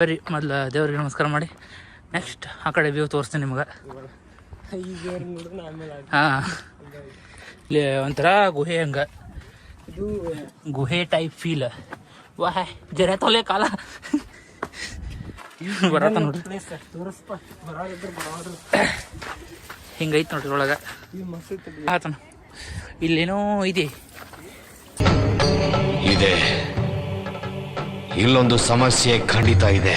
ಬರೀ ಮೊದಲು ದೇವ್ರಿಗೆ ನಮಸ್ಕಾರ ಮಾಡಿ ನೆಕ್ಸ್ಟ್ ಆ ಕಡೆ ವ್ಯೂ ತೋರಿಸ್ತೀನಿ ನಿಮ್ಗೆ. ಹಾಂ, ಇಲ್ಲಿ ಒಂಥರ ಗುಹೆ ಹಂಗೆ, ಇದು ಗುಹೆ ಟೈಪ್ ಫೀಲ್. ವಾಹ್ ಜರ ತೊಲೆ ಕಾಲ ಬರತ್ತ ನೋಡಿ, ಹಿಂಗೈತೆ ನೋಡ್ರಿ ಒಳಗೆ. ಆತನ ಇಲ್ಲೇನೋ ಇದೆ, ಇಲ್ಲೊಂದು ಸಮಸ್ಯೆ ಖಂಡಿತ ಇದೆ.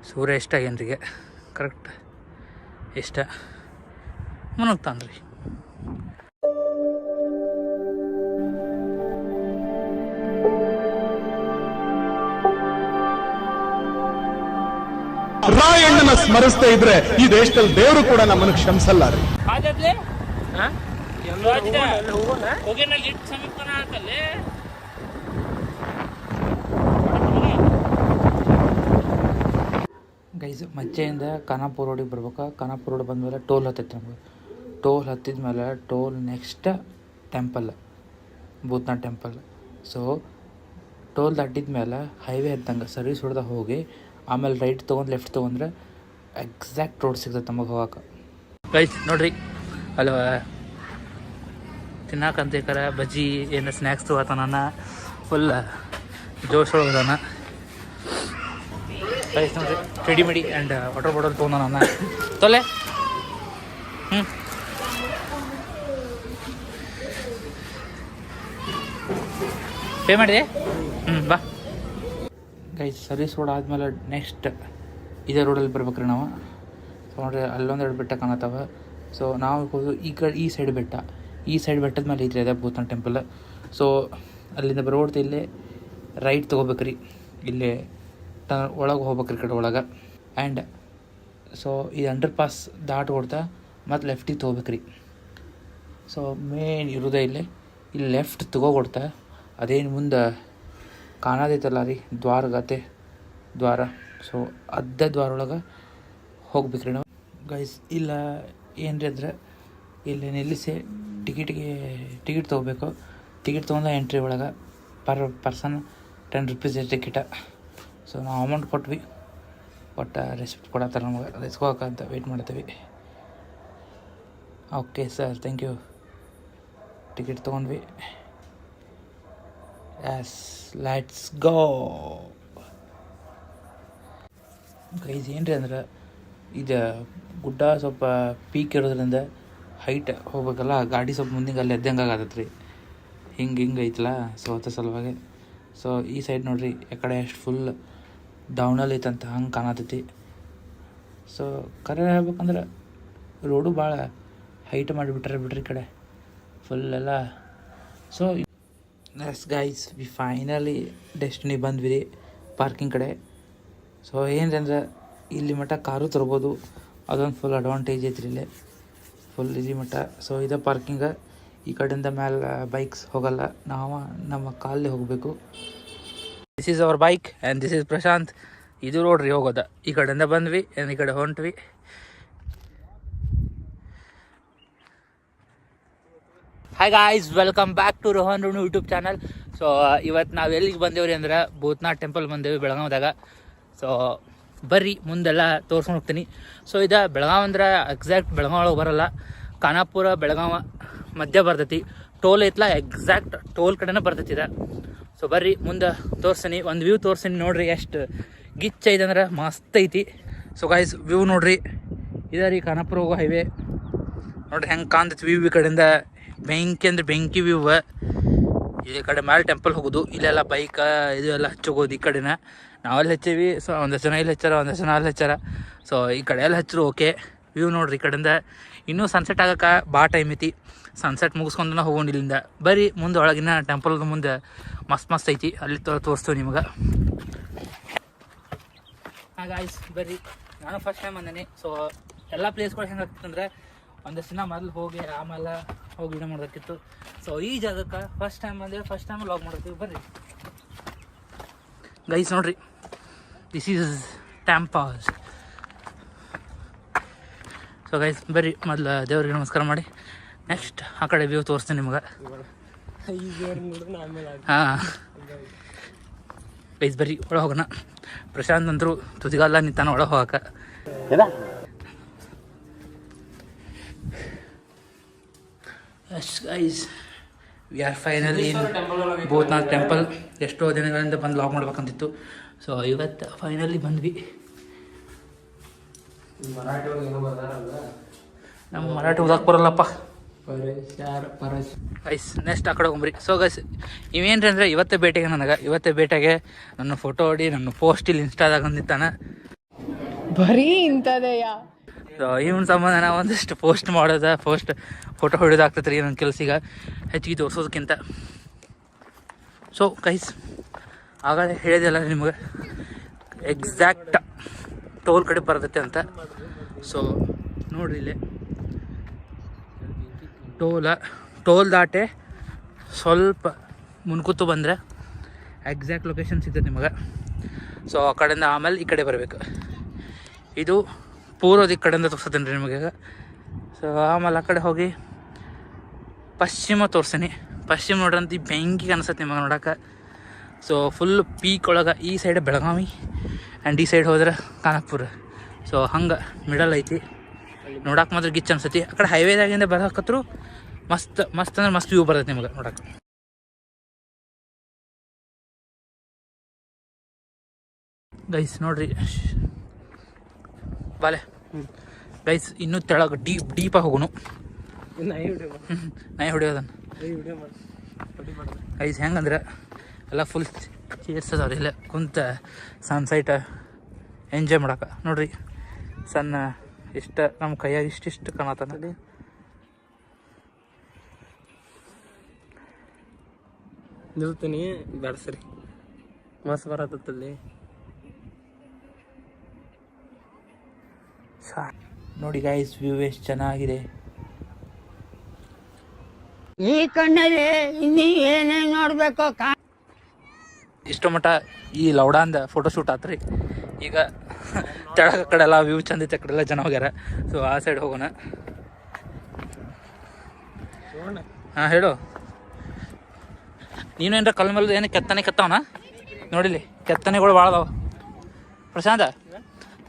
ಸೂರ್ಯ ಇಷ್ಟ ಏನ್ರಿಗೆ ಕರೆಕ್ಟ್ ಇಷ್ಟ ಮುನಗ್ತಾನ್ರಿ. ರಾಯಣ್ಣನ ಸ್ಮರಿಸ್ತಾ ಇದ್ರೆ ಈ ದೇಶದಲ್ಲಿ ದೇವರು ಕೂಡ ನಮ್ಮನ್ನು ಕ್ಷಮಿಸಲ್ಲ ರೀ. ಗೈಸ್, ಮಚ್ಚೆಯಿಂದ ಖಾನಾಪುರ ರೋಡಿಗೆ ಬರ್ಬೇಕು. ಖಾನಾಪುರ ರೋಡ್ ಬಂದಮೇಲೆ ಟೋಲ್ ಹತ್ತೈತೆ ನಮ್ಗೆ. ಟೋಲ್ ಹತ್ತಿದ ಮೇಲೆ toll next temple, Bhootnath temple. So toll ದಾಟಿದ ಮೇಲೆ ಹೈವೇ ಹತ್ತಂಗೆ ಸರ್ವಿಸ್ ಹೊಡೆದ ಹೋಗಿ ಆಮೇಲೆ ರೈಟ್ ತೊಗೊಂಡು ಲೆಫ್ಟ್ ತೊಗೊಂಡ್ರೆ ಎಕ್ಸಾಕ್ಟ್ ರೋಡ್ ಸಿಗ್ತದೆ ನಮಗೆ ಹೋಗಕ್ಕೆ. ಗೈಸ್ ನೋಡ್ರಿ, ಅಲ್ಲ ತಿನ್ನಕಂತೇಕರ ಬಜ್ಜಿ ಏನು ಸ್ನ್ಯಾಕ್ಸ್ ತೊಗೋತಾನ, ಫುಲ್ ಜೋಶ್ ಒಳಗದಾನ. ಗೈಸ್ ನೋಡ್ರಿ, ರೆಡಿಮಿಡಿ ಆ್ಯಂಡ್ ವಾಟರ್ ಬಾಟಲ್ ತೊಗೊಂಡಾನ ತೊಲೆ. ಪೇ ಮಾಡಿದೆ. ಬಾ ಗೈಸ್, ಸರ್ವಿಸ್ ರೋಡ್ ಆದಮೇಲೆ ನೆಕ್ಸ್ಟ್ ಇದೇ ರೋಡಲ್ಲಿ ಬರ್ಬೇಕ್ರಿ ನಾವು. ಸೊ ನೋಡ್ರಿ, ಅಲ್ಲೊಂದೆರಡು ಬೆಟ್ಟ ಕಾಣತ್ತವ. ಸೊ ನಾವು ಹೋದು ಈ ಸೈಡ್ ಬೆಟ್ಟ, ಈ ಸೈಡ್ ಬೆಟ್ಟದ ಮೇಲೆ ಐತ್ರಿ ಅದೇ ಭೂತನಾಥ್ ಟೆಂಪಲ್. ಸೊ ಅಲ್ಲಿಂದ ಬರೋಡ್ತು ಇಲ್ಲೇ ರೈಟ್ ತೊಗೋಬೇಕ್ರಿ, ಇಲ್ಲೇ ಒಳಗೆ ಹೋಗ್ಬೇಕ್ರಿ ಕಡೆ ಒಳಗೆ. ಆ್ಯಂಡ್ ಸೊ ಈ ಅಂಡರ್ ಪಾಸ್ ದಾಟ್ ಕೊಡ್ತಾ ಮತ್ತು ಲೆಫ್ಟಿಗೆ ತೊಗೋಬೇಕ್ರಿ. ಸೊ ಮೇನ್ ಇರೋದೇ ಇಲ್ಲಿ ಲೆಫ್ಟ್ ತೊಗೊಡ್ತಾ ಅದೇನು ಮುಂದೆ ಕಾಣೋದೈತಲ್ಲ ರೀ ದ್ವಾರ. ಸೊ ಅದೇ ದ್ವಾರ ಒಳಗೆ ಹೋಗ್ಬೇಕ್ರಿ ನಾವು. ಗೈಸ್ ಇಲ್ಲ ಏನ್ರಿ ಅಂದ್ರೆ ಇಲ್ಲಿ ನಿಲ್ಲಿಸಿ ಟಿಕೆಟ್ ತೊಗೋಬೇಕು. ಟಿಕೆಟ್ ತೊಗೊಂಡ ಎಂಟ್ರಿ ಒಳಗೆ ಪರ್ಸನ್ 10 ರೂಪೀಸ್ ಟಿಕೆಟ. ಸೊ ನಾವು ಅಮೌಂಟ್ ಕೊಟ್ವಿ, ಬಟ್ ರೆಸಿಪ್ಟ್ ಕೊಡತ್ತಾರೆ ನಮಗೆ, ರೆಸ್ಕೋಕಂತ ವೆಯ್ಟ್ ಮಾಡ್ತೀವಿ. Okay sir, thank you. Ticket ತೊಗೊಂಡ್ವಿ. Yes, let's go. ಗೈಸ್ ಏನ್ರಿ ಅಂದ್ರೆ ಇದು ಗುಡ್ಡ ಸ್ವಲ್ಪ ಪೀಕ್ ಇರೋದ್ರಿಂದ ಹೈಟ್ ಹೋಗ್ಬೇಕಲ್ಲ, ಗಾಡಿ ಸ್ವಲ್ಪ ಮುಂದಿಂಗೆ ಅಲ್ಲಿ ಎದ್ದಂಗೆ ಆಗತ್ತೆ ರೀ, ಹಿಂಗೆ ಐತಲ್ಲ. ಸೊ ಅದ್ರ ಸಲುವಾಗಿ ಸೊ ಈ ಸೈಡ್ ನೋಡ್ರಿ, ಯಾಕಡೆ ಎಷ್ಟು ಫುಲ್ ಡೌನಲ್ಲಿ ಐತಂತ ಹಂಗೆ ಕಾಣತೈತಿ. ಸೊ ಕರೆ ಹೇಳ್ಬೇಕಂದ್ರೆ ರೋಡು ಭಾಳ ಹೈಟ್ ಮಾಡಿಬಿಟ್ರೆ ಬಿಡ್ರಿ ಈ ಕಡೆ ಫುಲ್ ಎಲ್ಲ. So yes guys, we finally destiny ಬಂದ್ವಿ ಪಾರ್ಕಿಂಗ್ ಕಡೆ. ಸೊ ಏನ್ರಿ ಅಂದ್ರೆ ಇಲ್ಲಿ ಮಟ್ಟ ಕಾರು ತರ್ಬೋದು, ಅದೊಂದು ಫುಲ್ ಅಡ್ವಾಂಟೇಜ್ ಐತ್ರಿ ಇಲ್ಲೇ, ಫುಲ್ ಇಲ್ಲಿ ಮಟ್ಟ. ಸೊ ಇದೇ ಪಾರ್ಕಿಂಗ, ಈ ಕಡೆಯಿಂದ ಮೇಲೆ ಬೈಕ್ಸ್ ಹೋಗಲ್ಲ, ನಾವು ನಮ್ಮ ಕಾಲೇ ಹೋಗಬೇಕು. This is our bike and this is Prashanth. ಇದು ರೋಡ್ರಿ ಹೋಗೋದ, ಈ ಕಡೆಯಿಂದ ಬಂದ್ವಿ ಈ ಕಡೆ ಹೊಂಟ್ವಿ. Hi guys, welcome back to Rohan Runu YouTube channel. So ಇವತ್ತು ನಾವು ಎಲ್ಲಿಗೆ ಬಂದೇವ್ರಿ ಅಂದ್ರೆ ಭೂತನಾಥ್ ಟೆಂಪಲ್ ಬಂದೇವಿ ಬೆಳಗಾವ್ದಾಗ. ಸೊ ಬರ್ರಿ ಮುಂದೆಲ್ಲ ತೋರ್ಸ್ಕೊಂಡು ಹೋಗ್ತೀನಿ. ಸೊ ಇದು ಬೆಳಗಾವ್ ಅಂದ್ರೆ ಎಕ್ಸಾಕ್ಟ್ ಬೆಳಗಾವ್ ಒಳಗೆ ಬರಲ್ಲ, ಖಾನಾಪುರ ಬೆಳಗಾವ ಮಧ್ಯ ಬರ್ತೈತಿ. ಟೋಲ್ ಐತ್ಲ, ಎಕ್ಸಾಕ್ಟ್ ಟೋಲ್ ಕಡೆನೇ ಬರ್ತೈತಿ ಇದು. ಸೊ ಬರ್ರಿ ಮುಂದೆ ತೋರಿಸ್ತೀನಿ, ಒಂದು ವ್ಯೂ ತೋರಿಸ್ತೀನಿ ನೋಡ್ರಿ, ಎಷ್ಟು ಗಿಚ್ ಐತೆ ಅಂದ್ರೆ ಮಸ್ತ್ ಐತಿ. ಸೊ ಗೈಸ್ ವ್ಯೂ ನೋಡ್ರಿ, ಇದೆ ರೀ ಖಾನಾಪುರ ಹೋಗೋ ಹೈವೇ. ನೋಡ್ರಿ ಹೆಂಗೆ ಕಾಣ್ತೈತಿ ವ್ಯೂ. ಈ ಕಡೆಯಿಂದ ಬೆಂಕಿ ಅಂದ್ರೆ ಬೆಂಕಿ ವ್ಯೂ. ಈ ಕಡೆ ಮೇಲೆ ಟೆಂಪಲ್ ಹೋಗೋದು, ಇಲ್ಲೆಲ್ಲ ಬೈಕ್ ಇದು ಎಲ್ಲ ಹಚ್ಚೋಗೋದು ಈ ಕಡೆನ. ನಾವೆಲ್ಲ ಹಚ್ಚೀವಿ. ಸೊ ಒಂದಷ್ಟು ಜನ ಇಲ್ಲಿ ಹಚ್ಚಾರ, ಒಂದಷ್ಟು ಜನ ಅಲ್ಲಿ ಹಚ್ಚಾರ. ಸೊ ಈ ಕಡೆ ಎಲ್ಲ ಹಚ್ಚರು ಓಕೆ. ವ್ಯೂ ನೋಡ್ರಿ ಈ ಕಡೆಯಿಂದ. ಇನ್ನೂ ಸನ್ಸೆಟ್ ಆಗಕ್ಕೆ ಭಾಳ ಟೈಮ್ ಐತಿ, ಸನ್ಸೆಟ್ ಮುಗಿಸ್ಕೊಂಡನ ಹೋಗೋಣ ಇಲ್ಲಿಂದ. ಬರೀ ಮುಂದೆ ಒಳಗಿನ ಟೆಂಪಲ್ ಮುಂದೆ ಮಸ್ತ್ ಐತಿ, ಅಲ್ಲಿ ತೋರಿಸ್ತೀವಿ ನಿಮ್ಗೆ. ಹಾಂ ಗಾಯ್ಸ್ ಬರ್ರಿ, ನಾನು ಫಸ್ಟ್ ಟೈಮ್ ಬಂದೇನೆ. ಸೊ ಎಲ್ಲ ಪ್ಲೇಸ್ಗಳು ಹೆಂಗೆ ಆಗ್ತಿತ್ತಂದ್ರೆ ಒಂದಷ್ಟು ದಿನ ಮೊದಲು ಹೋಗಿ ಆಮೇಲೆ ಹೋಗಿ ಇದು ಮಾಡೋದಕ್ಕಿತ್ತು. ಸೊ ಈ ಜಾಗಕ್ಕೆ ಫಸ್ಟ್ ಟೈಮ್ ಬಂದರೆ ಫಸ್ಟ್ ಟೈಮ್ ಲಾಗ್ ಮಾಡ್ತೀವಿ. ಬರ್ರಿ ಗೈಸ್ ನೋಡ್ರಿ, this is temple. So guys ಬರ್ರಿ ಮೊದಲು ದೇವ್ರಿಗೆ ನಮಸ್ಕಾರ ಮಾಡಿ ನೆಕ್ಸ್ಟ್ ಆ ಕಡೆ ವ್ಯೂ ತೋರಿಸ್ತೀನಿ ನಿಮ್ಗೆ. ಹಾಂ ಗೈಸ್ ಬರ್ರಿ ಒಳಗೆ ಹೋಗೋಣ. ಪ್ರಶಾಂತ್ ಅಂತರೂ ತುದಿಗಾಲ ನಿಂತಾನ ಒಳಗೆ ಹೋಗಕ್ಕೆ. Guys we are finally Bhootnath temple. ಎಷ್ಟೋ ದಿನಗಳಿಂದ ಬಂದು ಲಾಗ್ ಮಾಡ್ಬೇಕಂತಿತ್ತು. ಸೊ ಇವತ್ತು ಫೈನಲಿ ಬಂದ್ವಿ. ನಮ್ಮ ಮರಾಠಿ ಓದಕ್ಕೆ ಬರಲ್ಲಪ್ಪ ಗೈಸ್. ನೆಕ್ಸ್ಟ್ ಆ ಕಡೆ ಹೋಗ್ರಿ. ಸೊ ಗೈಸ್ ಇವೇನ್ರಿ ಅಂದರೆ ಇವತ್ತೇ ಭೇಟಿಗೆ ಇವತ್ತೇ ಭೇಟಿಗೆ ನನ್ನ ಫೋಟೋ ಹೊಡಿ ನನ್ನ ಪೋಸ್ಟ್ ಇಲ್ಲಿ ಇನ್ಸ್ಟಾದಾಗ ಅಂದಿತ್ತಾನ ಬರೀ ಇಂಥದೆಯಾ. ಸೊ ಇವನ್ ಸಂಬಂಧ ನಾವು ಒಂದಿಷ್ಟು ಪೋಸ್ಟ್ ಮಾಡೋದ ಫೋಟೋ ಹೊಡೋದಾಗ್ತೈತೆ ರೀ ನನ್ನ ಕೆಲಸ ಈಗ ಹೆಚ್ಚಿಗೆ ತೋರಿಸೋದಕ್ಕಿಂತ. ಸೊ ಗೈಸ್ ಆಗಾಗ ಹೇಳಿದೆಲ್ಲ ನಿಮಗೆ ಎಕ್ಸಾಕ್ಟ್ ಟೋಲ್ ಕಡೆ ಬರ್ತೈತೆ ಅಂತ. ಸೊ ನೋಡ್ರಿ ಇಲ್ಲಿ ಟೋಲ್ ದಾಟೆ ಸ್ವಲ್ಪ ಮುನ್ಕೂತು ಬಂದರೆ ಎಕ್ಸಾಕ್ಟ್ ಲೊಕೇಶನ್ ಸಿಗ್ತದೆ ನಿಮಗೆ. ಸೊ ಆ ಕಡೆಯಿಂದ ಆಮೇಲೆ ಈ ಕಡೆ ಬರಬೇಕು. ಇದು ಪೂರ್ವದ ಈ ಕಡೆಯಿಂದ ತೋರಿಸ್ತೇನೆ ರೀ ನಿಮಗೆ. ಸೊ ಆಮೇಲೆ ಆ ಕಡೆ ಹೋಗಿ ಪಶ್ಚಿಮ ತೋರಿಸ್ತೀನಿ. ಪಶ್ಚಿಮ ನೋಡ್ರಂತ ಬೆಂಕಿ ಅನಿಸುತ್ತೆ ನಿಮಗೆ ನೋಡೋಕೆ. ಸೊ ಫುಲ್ ಪೀಕ್ ಒಳಗೆ ಈ ಸೈಡ್ ಬೆಳಗಾವಿ ಆ್ಯಂಡ್ ಈ ಸೈಡ್ ಹೋದ್ರೆ ಖಾನಾಪುರ. ಸೊ ಹಂಗೆ ಮಿಡಲ್ ಐತಿ. ನೋಡಕ್ಕೆ ಮಾತ್ರ ಗಿಚ್ ಅನ್ಸತಿ. ಆ ಕಡೆ ಹೈವೇದಾಗಿಂದ ಬರೋಕತ್ರು ಮಸ್ತ್ ಅಂದ್ರೆ ಮಸ್ತ್ ವ್ಯೂ ಬರ್ತೈತೆ ನಿಮಗೆ ನೋಡಕ್ಕೆ. ಗೈಸ್ ನೋಡ್ರಿ ಬಾಲೆ ಗೈಸ್ ಇನ್ನೂ ತೆಳಗೆ ಡೀಪಾಗಿ ಹೋಗೋನು. ನಾಯಿ ಹೊಡಿಯೋದನ್ನು ಗೈಸ್ ಹೆಂಗಂದ್ರೆ ಎಲ್ಲ ಫುಲ್ ಚೇರ್ಸ್ ಅದಾವ್ರಿ. ಇಲ್ಲ ಕುಂತ ಸನ್ಸೈಟ್ ಎಂಜಾಯ್ ಮಾಡಕ್ಕೆ ನೋಡ್ರಿ. ಸಣ್ಣ ಇಷ್ಟ ನಮ್ಮ ಕೈಯಾಗ ಇಷ್ಟಿಷ್ಟು ಕಾಣತ್ತಾನ. ನಿಲ್ತೀನಿ ಬೆಳೆಸ್ರಿ ಮಸ್ತ್ ಬರತ್ತಲ್ಲಿ. ನೋಡಿ ಗೈಸ್ ವ್ಯೂ ಎಷ್ಟು ಚೆನ್ನಾಗಿದೆ. ಈ ಕಣ್ಣಲ್ಲಿ ಇನ್ನೂ ಏನೇನು ನೋಡ್ಬೇಕು. ಇಷ್ಟು ಮಟ್ಟ ಈ ಲೌಡಾಂದ ಫೋಟೋಶೂಟ್ ಆತ್ರಿ. ಈಗ ತೆಳಗ ಕಡೆ ಎಲ್ಲ ವ್ಯೂ ಚಂದ ಐತೆ. ಆ ಕಡೆ ಎಲ್ಲ ಜನ ಹೋಗ್ಯಾರ. ಸೊ ಆ ಸೈಡ್ ಹೋಗೋಣ. ಹಾಂ ಹೇಳು. ನೀನು ಏನಾರ ಕಲ್ ಮೇಲೆ ಏನು ಕೆತ್ತವನ ನೋಡಿಲಿ. ಕೆತ್ತನೆಗಳು ಭಾಳ ಅದಾವ ಪ್ರಶಾಂತ.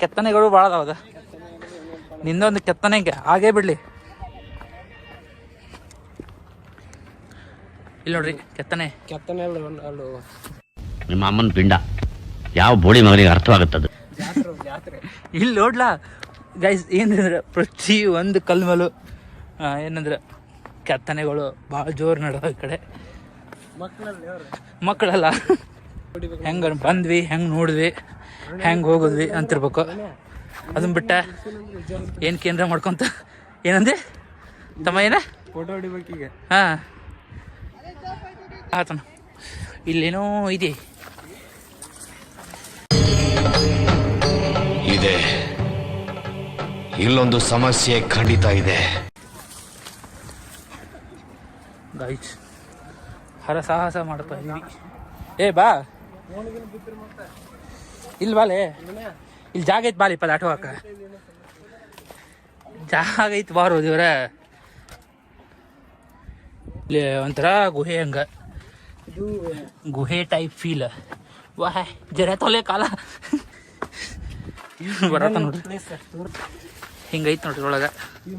ಕೆತ್ತನೆಗಳು ಭಾಳ ಅದಾವದ. ನಿಂದೊಂದು ಕೆತ್ತನೆಗೆ ಆಗೇ ಬಿಡಲಿ. ಇಲ್ಲಿ ನೋಡ್ರಿ ಕೆತ್ತನೆ ಅಲ್ಲೂ ನಿಮ್ಮ ಅಮ್ಮನ ಪಿಂಡ ಯಾವ ಬೋಡಿ ಮಗನಿಗೆ ಅರ್ಥವಾಗುತ್ತದೆ. ಇಲ್ಲಿ ನೋಡ್ಲಾ ಗೈಸ್ ಏನಂದ್ರೆ ಪ್ರತಿ ಒಂದು ಕಲ್ ಮೇಲೂ ಏನಂದ್ರೆ ಕೆತ್ತನೆಗಳು ಭಾಳ ಜೋರು ನಡೆದ. ಈ ಕಡೆ ಮಕ್ಕಳೆಲ್ಲ ಹೆಂಗೆ ಬಂದ್ವಿ, ಹೆಂಗೆ ನೋಡಿದ್ವಿ, ಹೆಂಗೆ ಹೋಗಿದ್ವಿ ಅಂತಿರ್ಬೇಕು. ಅದನ್ನ ಬಿಟ್ಟ ಏನು ಕೇಂದ್ರ ಮಾಡ್ಕೊಂತ ಏನಂದೆ ತಮ್ಮ ಏನ ಫೋಟೋ ಹೊಡಿಬೇಕೀಗ. ಹಾಂ ಆತನ ಇಲ್ಲೇನೋ ಇದೆ. ಇಲ್ಲೊಂದು ಸಮಸ್ಯೆ ಖಂಡಿತ ಇದೆ. ಗೈಸ್ ಹರಸಾಹಸ ಮಾಡ್ತಾ ಇದೀವಿ. ಏ ಬಾ ಇಲ್ಲಿ ಬಾಲೆ. ಇಲ್ಲಿ ಜಾಗ ಐತೆ ಬಾಲಿಪ್ಪ ಆಟೋ ಹಾಕ. ಜಾಗ ಐತೆ ಬಾರೋ ದೇವ್ರ. ಇಲ್ಲಿ ಒಂಥರ ಗುಹೆ ಹಂಗ ಗುಹೆ ಟೈಪ್ ಫೀಲ್. ವಾಹ್ ಜರ ತೊಲೆ ಕಾಲ ಬರತ್ತ ನೋಡ್ರಿ. ಹಿಂಗೈತೆ ನೋಡ್ರಿ ಒಳಗೆ. ಇಲ್ಲಿ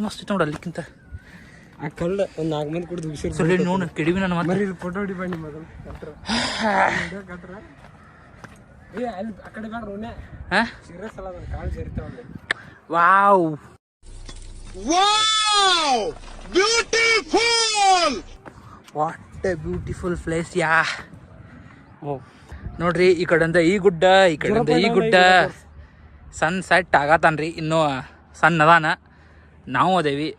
ಮಸ್ತ್ ಐತೆ ನೋಡ್ರಿ ಅಲ್ಲಿಕ್ಕಿಂತ. ಆ ಕಲ್ಲು ಒಂದು 4 ಮಂದಿ ಕುಡಿದು ಬಿಸಿರು ಸೊಳ್ಳೆ ನೋಡು ಕೆಡಿವಿ ನನ್ನ ಮತ್ತೆ. ಫೋಟೋ ಹೊಡಿ ಬನ್ನಿ ಮೊದಲು ಅಲ್ಲಿ ಆ ಕಡೆ ಬೇಡ ರೋನೆ. ಸೀರಿಯಸ್ ಅಲ್ಲ ಅದನ್ನ ಕಾಳು ಸೇರ್ತಾವಲ್ಲಿ. Wow beautiful. What a beautiful place yeah. ನೋಡ್ರಿ ಈ ಕಡೆಯಿಂದ ಈ ಗುಡ್ಡ, ಈ ಕಡೆಯಿಂದ ಈ ಗುಡ್ಡ. ಸನ್ ಸೆಟ್ ಆಗತ್ತಾನ್ರಿ. ಇನ್ನೂ ಸಣ್ಣ ಅದಾನ. ನಾವು ಅದೇವಿ.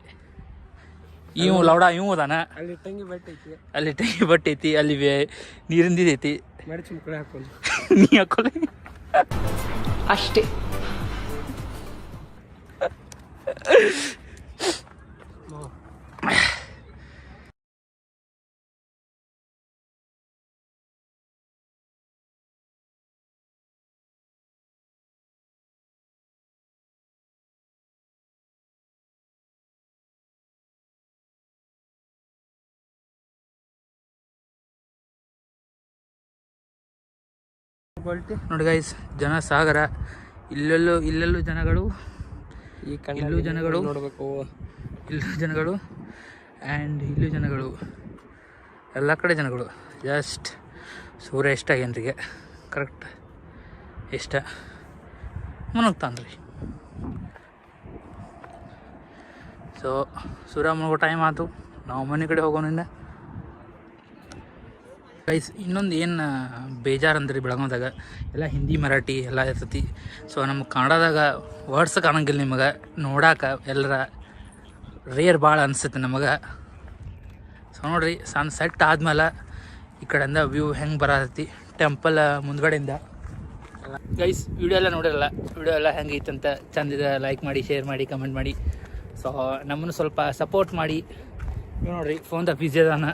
ಇವು ಲೌಡ ಇವು ಅದಾನ. ಅಲ್ಲಿ ಟಂಗಿ ಬಟ್ಟೆ ಐತಿ. ಅಲ್ಲಿ ಟಂಗಿ ಬಟ್ಟೆ ಐತಿ. ಅಲ್ಲಿ ನೀರಿಂದಿದೈತಿ. ಮಡಚಿ ಮುಕ್ಕಳೆ ಹಾಕೊಂಡು ನೀ ಹಾಕೊಳ್ಳಿ ಅಷ್ಟೇ. ಕ್ವಾಲಿಟಿ ನೋಡಿ ಗೈಸ್, ಜನ ಸಾಗರ. ಇಲ್ಲೆಲ್ಲೂ ಜನಗಳು, ಈ ಇಲ್ಲೂ ಜನಗಳು, ನೋಡಬೇಕು. ಇಲ್ಲೂ ಜನಗಳು ಆ್ಯಂಡ್ ಇಲ್ಲೂ ಜನಗಳು, ಎಲ್ಲ ಕಡೆ ಜನಗಳು. ಜಸ್ಟ್ ಸೂರ್ಯ ಇಷ್ಟ ಜನರಿಗೆ ಕರೆಕ್ಟ್ ಇಷ್ಟ ಮುನುಗ್ತಾನ್ರಿ. ಸೊ ಸೂರ್ಯ ಮುಳುಗೋ ಟೈಮ್ ಆಯ್ತು, ನಾವು ಮನೆ ಕಡೆ ಹೋಗೋನಿಂದ. ಗೈಸ್ ಇನ್ನೊಂದು ಏನು ಬೇಜಾರು ಅಂದ್ರಿ ಬೆಳಗಾವ್ದಾಗ ಎಲ್ಲ ಹಿಂದಿ ಮರಾಠಿ ಎಲ್ಲ ಇರ್ತೈತಿ. ಸೊ ನಮ್ಮ ಕನ್ನಡದಾಗ ವರ್ಡ್ಸ್ ಕಾಣಂಗಿಲ್ಲ ನಿಮಗೆ, ನೋಡಾಕ ಎಲ್ಲರ ರೇರ್ ಭಾಳ ಅನಿಸುತ್ತೆ ನಮಗೆ. ಸೊ ನೋಡಿರಿ, ಸನ್ಸೆಟ್ ಆದ್ಮೇಲೆ ಈ ಕಡೆಯಿಂದ ವ್ಯೂ ಹೆಂಗೆ ಬರತೈತಿ ಟೆಂಪಲ್ ಮುಂದ್ಗಡೆಯಿಂದ. ಗೈಸ್ ವಿಡಿಯೋ ಎಲ್ಲ ನೋಡಿರಲ್ಲ, ವಿಡಿಯೋ ಎಲ್ಲ ಹೆಂಗೈತೆ ಅಂತ ಚಂದಿದೆ ಲೈಕ್ ಮಾಡಿ, ಶೇರ್ ಮಾಡಿ, ಕಮೆಂಟ್ ಮಾಡಿ. ಸೊ ನಮ್ಮನ್ನು ಸ್ವಲ್ಪ ಸಪೋರ್ಟ್ ಮಾಡಿ. ನೀವು ನೋಡಿರಿ ಫೋನ್ದಾಗ ಬಿಜಿ ಅದಾನ.